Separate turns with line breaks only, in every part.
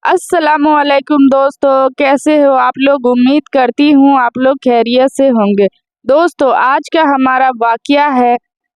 अस्सलामुअलैकुम दोस्तों, कैसे हो आप लोग। उम्मीद करती हूँ आप लोग खैरियत से होंगे। दोस्तों, आज का हमारा वाकया है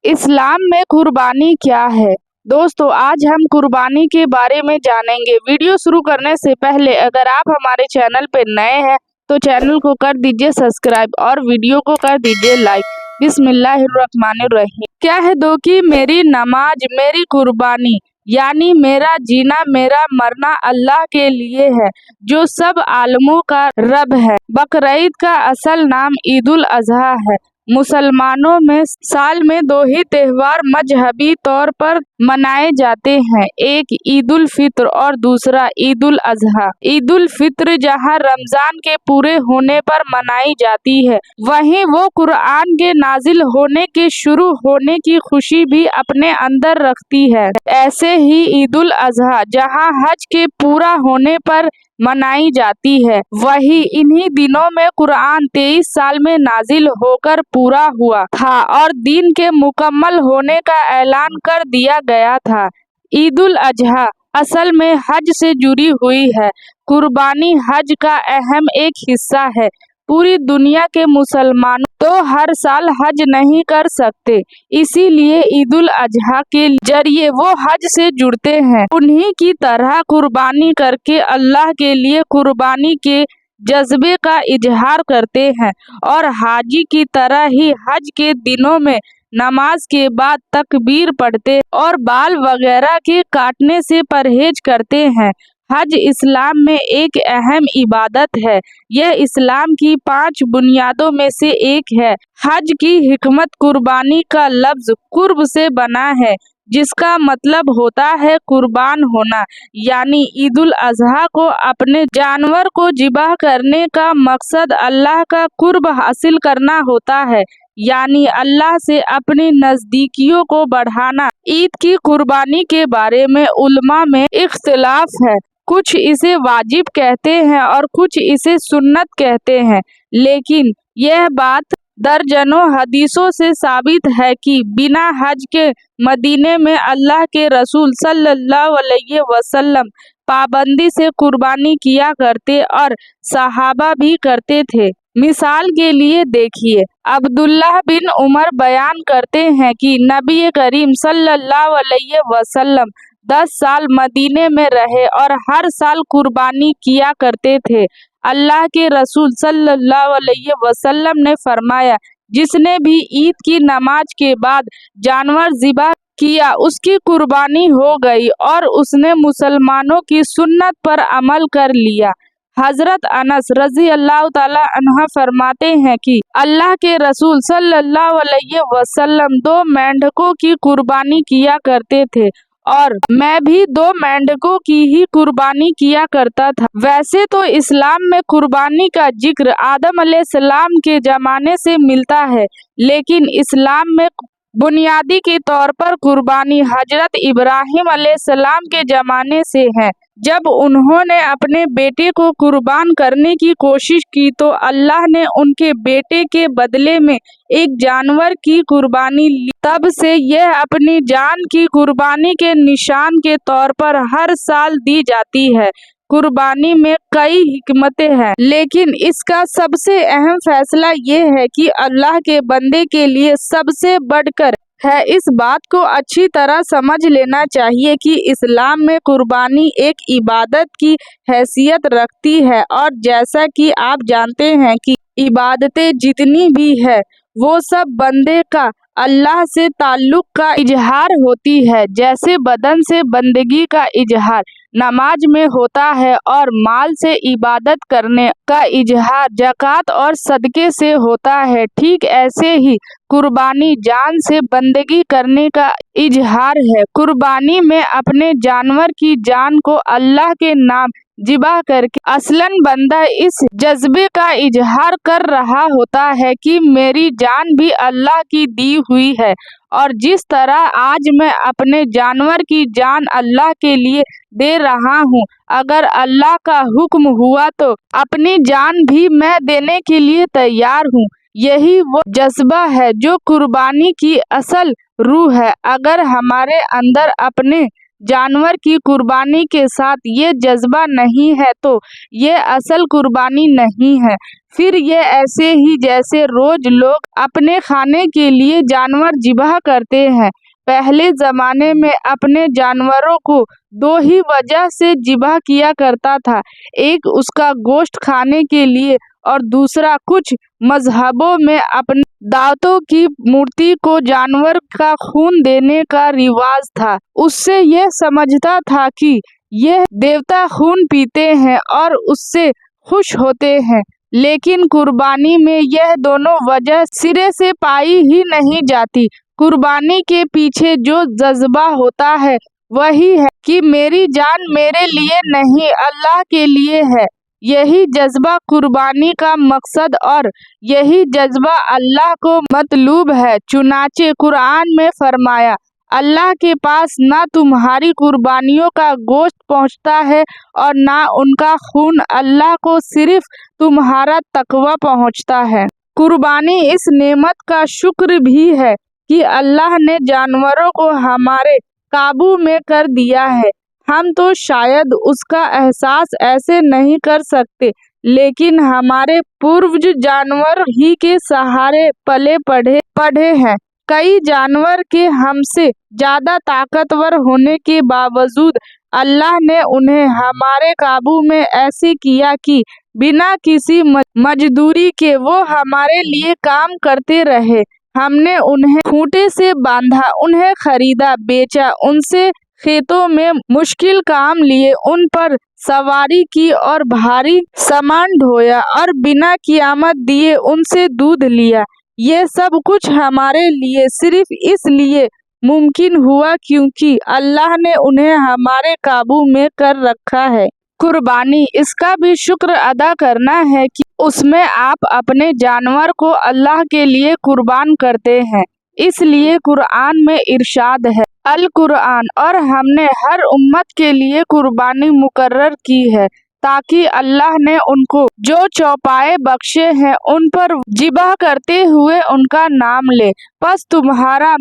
इस्लाम में कुर्बानी क्या है। दोस्तों, आज हम कुर्बानी के बारे में जानेंगे। वीडियो शुरू करने से पहले अगर आप हमारे चैनल पे नए हैं तो चैनल को कर दीजिए सब्सक्राइब और वीडियो को कर दीजिए लाइक। बिस्मिल्लाहिर्रहमानिर्रहीम। क्या है दो कि मेरी नमाज मेरी कुर्बानी यानी मेरा जीना मेरा मरना अल्लाह के लिए है जो सब आलमों का रब है। बकरीद का असल नाम ईद उल अजहा है। मुसलमानों में साल में दो ही त्योहार मजहबी तौर पर मनाए जाते हैं, एक ईद उल फित्र और दूसरा ईद उल अजहा। ईद उल फित्र जहाँ रमजान के पूरे होने पर मनाई जाती है, वहीं वो कुरान के नाजिल होने के शुरू होने की खुशी भी अपने अंदर रखती है। ऐसे ही ईद उल अजहा जहाँ हज के पूरा होने पर मनाई जाती है, वही इन्हीं दिनों में कुरान 23 साल में नाजिल होकर पूरा हुआ था और दीन के मुकम्मल होने का ऐलान कर दिया गया था। ईद उल अजहा असल में हज से जुड़ी हुई है। कुर्बानी हज का अहम एक हिस्सा है। पूरी दुनिया के मुसलमान तो हर साल हज नहीं कर सकते, इसीलिए ईद उल अजहा के जरिए वो हज से जुड़ते हैं। उन्हीं की तरह कुर्बानी करके अल्लाह के लिए कुर्बानी के जज्बे का इजहार करते हैं और हाजी की तरह ही हज के दिनों में नमाज के बाद तकबीर पढ़ते और बाल वगैरह के काटने से परहेज करते हैं। हज इस्लाम में एक अहम इबादत है। यह इस्लाम की 5 बुनियादों में से एक है। हज की हिकमत कुर्बानी का लफ्ज कुर्ब से बना है, जिसका मतलब होता है कुर्बान होना। यानी ईद उल अजहा को अपने जानवर को जिबा करने का मकसद अल्लाह का कुर्ब हासिल करना होता है, यानी अल्लाह से अपनी नजदीकियों को बढ़ाना। ईद की कुर्बानी के बारे में उलमा में इख्तिलाफ है। कुछ इसे वाजिब कहते हैं और कुछ इसे सुन्नत कहते हैं, लेकिन यह बात दर्जनों हदीसों से साबित है कि बिना हज के मदीने में अल्लाह के रसूल सल्लल्लाहु अलैहि वसल्लम पाबंदी से कुर्बानी किया करते और सहाबा भी करते थे। मिसाल के लिए देखिए, अब्दुल्लाह बिन उमर बयान करते हैं कि नबी करीम सल्लल्लाहु अलैहि वसल्लम 10 साल मदीने में रहे और हर साल कुर्बानी किया करते थे। अल्लाह के रसूल सल्लल्लाहु अलैहि वसल्लम ने फरमाया, जिसने भी ईद की नमाज के बाद जानवर ज़िबा किया उसकी कुर्बानी हो गई और उसने मुसलमानों की सुन्नत पर अमल कर लिया। हजरत अनस रजी अल्लाह ताला अन्हा फरमाते हैं कि अल्लाह के रसूल सल्लल्लाहु अलैहि वसल्लम 2 मेंढकों की कुर्बानी किया करते थे और मैं भी 2 मेंढकों की ही कुर्बानी किया करता था। वैसे तो इस्लाम में कुर्बानी का जिक्र आदम अलैहिस्सलाम के जमाने से मिलता है, लेकिन इस्लाम में बुनियादी के तौर पर कुर्बानी हजरत इब्राहिम अलैहिस्सलाम के जमाने से है। जब उन्होंने अपने बेटे को कुर्बान करने की कोशिश की तो अल्लाह ने उनके बेटे के बदले में एक जानवर की कुर्बानी ली। तब से यह अपनी जान की कुर्बानी के निशान के तौर पर हर साल दी जाती है। कुर्बानी में कई हिकमतें हैं, लेकिन इसका सबसे अहम फैसला ये है कि अल्लाह के बंदे के लिए सबसे बढ़कर है। इस बात को अच्छी तरह समझ लेना चाहिए कि इस्लाम में कुर्बानी एक इबादत की हैसियत रखती है और जैसा कि आप जानते हैं कि इबादतें जितनी भी है वो सब बंदे का अल्लाह से ताल्लुक का इजहार होती है। जैसे बदन से बंदगी का इजहार नमाज में होता है और माल से इबादत करने का इजहार ज़कात और सदके से होता है, ठीक ऐसे ही कुर्बानी जान से बंदगी करने का इजहार है। कुर्बानी में अपने जानवर की जान को अल्लाह के नाम जिबा करके असलन बंदा इस जज्बे का इजहार कर रहा होता है कि मेरी जान भी अल्लाह की दी हुई है और जिस तरह आज मैं अपने जानवर की जान अल्लाह के लिए दे रहा हूँ, अगर अल्लाह का हुक्म हुआ तो अपनी जान भी मैं देने के लिए तैयार हूँ। यही वो जज्बा है जो कुर्बानी की असल रूह है। अगर हमारे अंदर अपने जानवर की कुर्बानी के साथ ये जज्बा नहीं है तो ये असल कुर्बानी नहीं है। फिर ये ऐसे ही जैसे रोज लोग अपने खाने के लिए जानवर ज़िबह करते हैं। पहले ज़माने में अपने जानवरों को दो ही वजह से ज़िबह किया करता था, एक उसका गोश्त खाने के लिए और दूसरा कुछ मजहबों में अपने दावतों की मूर्ति को जानवर का खून देने का रिवाज था। उससे यह समझता था कि यह देवता खून पीते हैं और उससे खुश होते हैं। लेकिन कुर्बानी में यह दोनों वजह सिरे से पाई ही नहीं जाती। कुर्बानी के पीछे जो जज्बा होता है वही है कि मेरी जान मेरे लिए नहीं अल्लाह के लिए है। यही जज्बा कुर्बानी का मकसद और यही जज्बा अल्लाह को मतलूब है। चुनाचे कुरान में फरमाया, अल्लाह के पास ना तुम्हारी कुर्बानियों का गोश्त पहुंचता है और ना उनका खून, अल्लाह को सिर्फ तुम्हारा तकवा पहुंचता है। कुर्बानी इस नेमत का शुक्र भी है कि अल्लाह ने जानवरों को हमारे काबू में कर दिया है। हम तो शायद उसका एहसास ऐसे नहीं कर सकते, लेकिन हमारे पूर्वज जानवर ही के सहारे पले पढ़े हैं। कई जानवर के हमसे ज्यादा ताकतवर होने के बावजूद अल्लाह ने उन्हें हमारे काबू में ऐसे किया कि बिना किसी मजदूरी के वो हमारे लिए काम करते रहे। हमने उन्हें खूंटे से बांधा, उन्हें खरीदा, बेचा, उनसे खेतों में मुश्किल काम लिए, उन पर सवारी की और भारी सामान ढोया और बिना क़ियामत दिए उनसे दूध लिया। ये सब कुछ हमारे लिए सिर्फ इसलिए मुमकिन हुआ क्योंकि अल्लाह ने उन्हें हमारे काबू में कर रखा है। कुर्बानी इसका भी शुक्र अदा करना है कि उसमें आप अपने जानवर को अल्लाह के लिए कुर्बान करते हैं। इसलिए कुरान में इरशाद है, अल कुरान, और हमने हर उम्मत के लिए कुर्बानी मुकर्रर की है ताकि अल्लाह ने उनको जो चौपाए बख्शे हैं उन पर ज़िबह करते हुए उनका नाम ले। बस तुम्हारा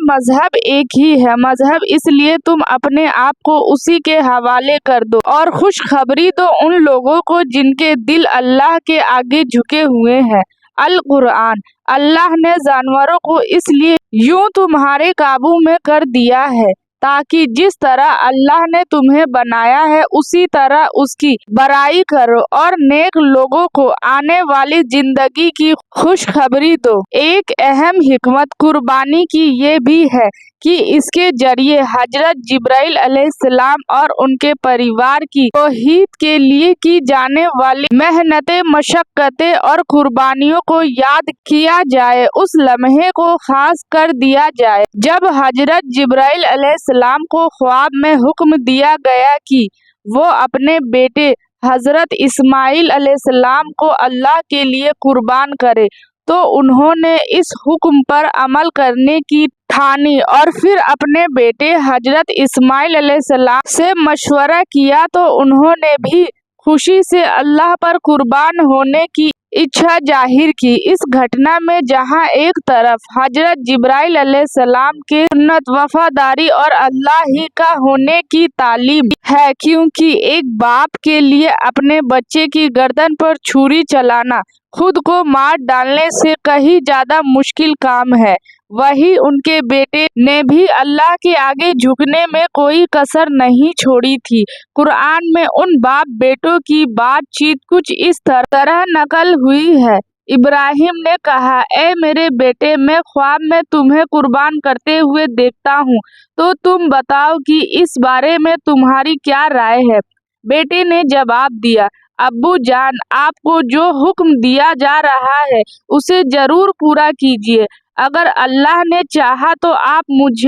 मजहब एक ही है। मजहब इसलिए तुम अपने आप को उसी के हवाले कर दो और खुशखबरी दो उन लोगों को जिनके दिल अल्लाह के आगे झुके हुए हैं। अल कुरान, अल्लाह ने जानवरों को इसलिए यूं तुम्हारे काबू में कर दिया है ताकि जिस तरह अल्लाह ने तुम्हें बनाया है उसी तरह उसकी बड़ाई करो और नेक लोगों को आने वाली जिंदगी की खुशखबरी दो। एक अहम हिकमत कुर्बानी की ये भी है कि इसके जरिए हजरत जिब्राइल अलैहिस्सलाम और उनके परिवार की तौहीद के लिए की जाने वाली मेहनतें, मशक्क़तें और कुर्बानियों को याद किया जाए, उस लम्हे को खास कर दिया जाए जब हजरत जिब्राइल अलैहिस्सलाम को ख्वाब में हुक्म दिया गया कि वो अपने बेटे हजरत इस्माइल अलैहिस्सलाम को अल्लाह के लिए कुर्बान करे। तो उन्होंने इस हुक्म पर अमल करने की ठानी और फिर अपने बेटे हजरत इस्माइल अलैहिस्सलाम से मशवरा किया तो उन्होंने भी खुशी से अल्लाह पर कुर्बान होने की इच्छा जाहिर की। इस घटना में जहां एक तरफ हजरत जिब्राइल अलैहिस्सलाम के सुन्नत, वफादारी और अल्लाह ही का होने की तालीम है, क्योंकि एक बाप के लिए अपने बच्चे की गर्दन पर छुरी चलाना खुद को मार डालने से कहीं ज्यादा मुश्किल काम है, वही उनके बेटे ने भी अल्लाह के आगे झुकने में कोई कसर नहीं छोड़ी थी। कुरान में उन बाप बेटों की बातचीत कुछ इस तरह नकल हुई है। इब्राहिम ने कहा, ए मेरे बेटे, मैं ख्वाब में तुम्हें कुर्बान करते हुए देखता हूँ, तो तुम बताओ कि इस बारे में तुम्हारी क्या राय है। बेटे ने जवाब दिया, अब्बू जान, आपको जो हुक्म दिया जा रहा है उसे जरूर पूरा कीजिए। अगर अल्लाह ने चाहा तो आप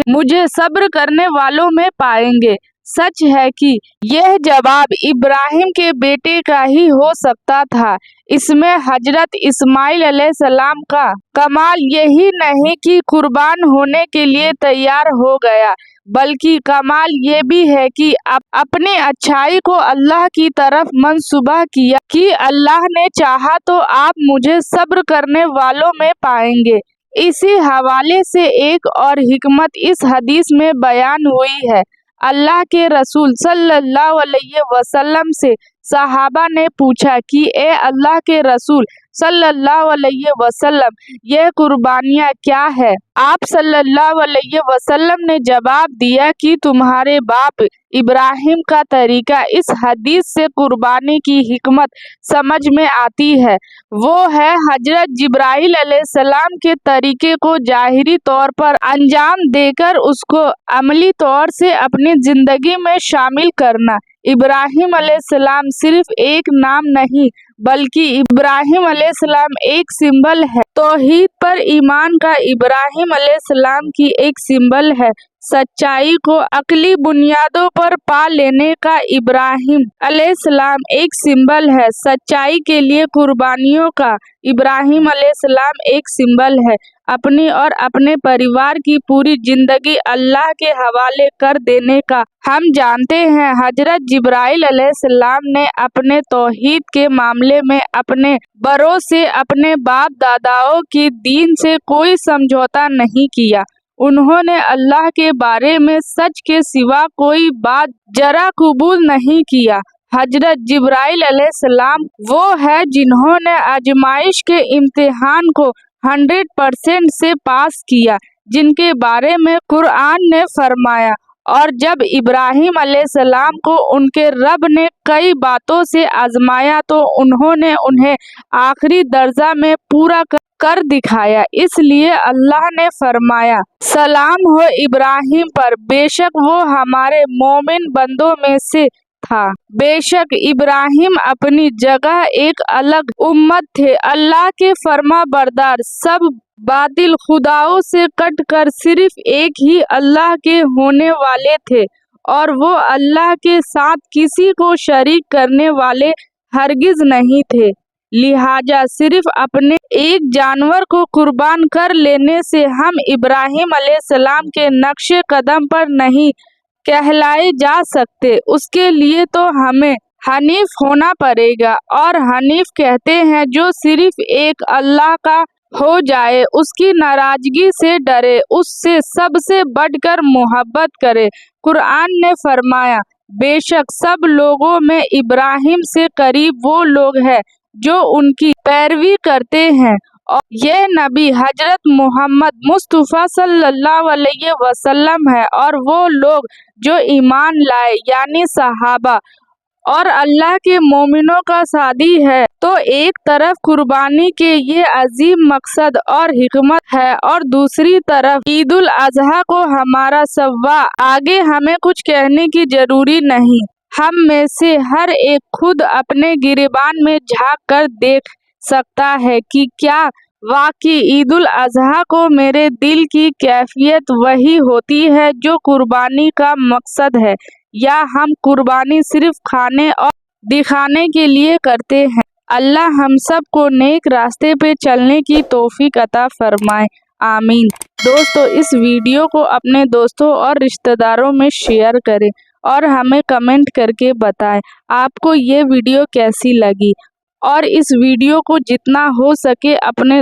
मुझे सब्र करने वालों में पाएंगे। सच है कि यह जवाब इब्राहिम के बेटे का ही हो सकता था। इसमें हजरत इस्माइल अलैहिस्सलाम का कमाल यही नहीं कि कुर्बान होने के लिए तैयार हो गया, बल्कि कमाल ये भी है कि अपनी अच्छाई को अल्लाह की तरफ मंसूबा किया कि अल्लाह ने चाहा तो आप मुझे सब्र करने वालों में पाएंगे। इसी हवाले से एक और हिकमत इस हदीस में बयान हुई है। अल्लाह के रसूल सल्लल्लाहु अलैहि वसल्लम से सहाबा ने पूछा कि ए अल्लाह के रसूल सल्लल्लाहु अलैहि वसल्लम, ये कुर्बानियाँ क्या है? आप सल्लल्लाहु अलैहि वसल्लम ने जवाब दिया कि तुम्हारे बाप इब्राहिम का तरीका। इस हदीस से कुर्बानी की हिकमत समझ में आती है। वो है हजरत जिब्राइल अलैहिस्सलाम के तरीके को जाहिरी तौर पर अंजाम देकर उसको अमली तौर से अपनी जिंदगी में शामिल करना। इब्राहिम अलैहिस्सलाम सिर्फ एक नाम नहीं बल्कि इब्राहिम अलैहिस्सलाम एक सिंबल है। तौहीद पर ईमान का इब्राहिम अलैहिस्सलाम की एक सिंबल है। सच्चाई को अक्ली बुनियादों पर पा लेने का इब्राहिम अलैहिस्सलाम एक सिंबल है। सच्चाई के लिए कुर्बानियों का इब्राहिम अलैहिस्सलाम एक सिंबल है। अपनी और अपने परिवार की पूरी जिंदगी अल्लाह के हवाले कर देने का। हम जानते हैं हजरत जिब्राइल अलैहिस्सलाम ने अपने तौहीद के मामले में अपने बड़ों से, अपने बाप दादाओं की दीन से कोई समझौता नहीं किया। उन्होंने अल्लाह के बारे में सच के सिवा कोई बात जरा कबूल नहीं किया। हजरत जिब्राइल अलैहिस्सलाम वो है जिन्होंने आजमाइश के इम्तिहान को 100% से पास किया, जिनके बारे में कुरान ने फरमाया। और जब इब्राहिम अलैहिस्सलाम को उनके रब ने कई बातों से आजमाया तो उन्होंने उन्हें आखिरी दर्जा में पूरा कर दिखाया। इसलिए अल्लाह ने फरमाया, सलाम हो इब्राहिम पर, बेशक वो हमारे मोमिन बंदों में से था। बेशक इब्राहिम अपनी जगह एक अलग उम्मत थे। अल्लाह के फर्मा बरदार, सब बातिल खुदाओं से कट कर सिर्फ एक ही अल्लाह के होने वाले थे और वो अल्लाह के साथ किसी को शरीक करने वाले हरगिज नहीं थे। लिहाजा सिर्फ अपने एक जानवर को कुर्बान कर लेने से हम इब्राहिम अलैहिस्सलाम के नक्शे कदम पर नहीं कहलाए जा सकते। उसके लिए तो हमें हनीफ होना पड़ेगा। और हनीफ कहते हैं जो सिर्फ एक अल्लाह का हो जाए, उसकी नाराजगी से डरे, उससे सबसे बढ़कर मोहब्बत करे। कुरान ने फरमाया, बेशक सब लोगों में इब्राहिम से करीब वो लोग हैं जो उनकी पैरवी करते हैं और ये नबी हजरत मोहम्मद मुस्तफ़ा सल्लल्लाहु अलैहि वसल्लम है और वो लोग जो ईमान लाए यानी सहाबा और अल्लाह के मोमिनों का साथी है। तो एक तरफ कुर्बानी के ये अजीम मकसद और हिकमत है और दूसरी तरफ ईद उल अजहा को हमारा सव्वा। आगे हमें कुछ कहने की जरूरी नहीं। हम में से हर एक खुद अपने गिरेबान में झांक कर देख सकता है कि क्या वाकई ईद उल अजहा को मेरे दिल की कैफियत वही होती है जो कुर्बानी का मकसद है, या हम कुर्बानी सिर्फ खाने और दिखाने के लिए करते हैं। अल्लाह हम सब को नेक रास्ते पे चलने की तौफीक अता फरमाए, आमीन। दोस्तों, इस वीडियो को अपने दोस्तों और रिश्तेदारों में शेयर करें और हमें कमेंट करके बताएं आपको ये वीडियो कैसी लगी। और इस वीडियो को जितना हो सके अपने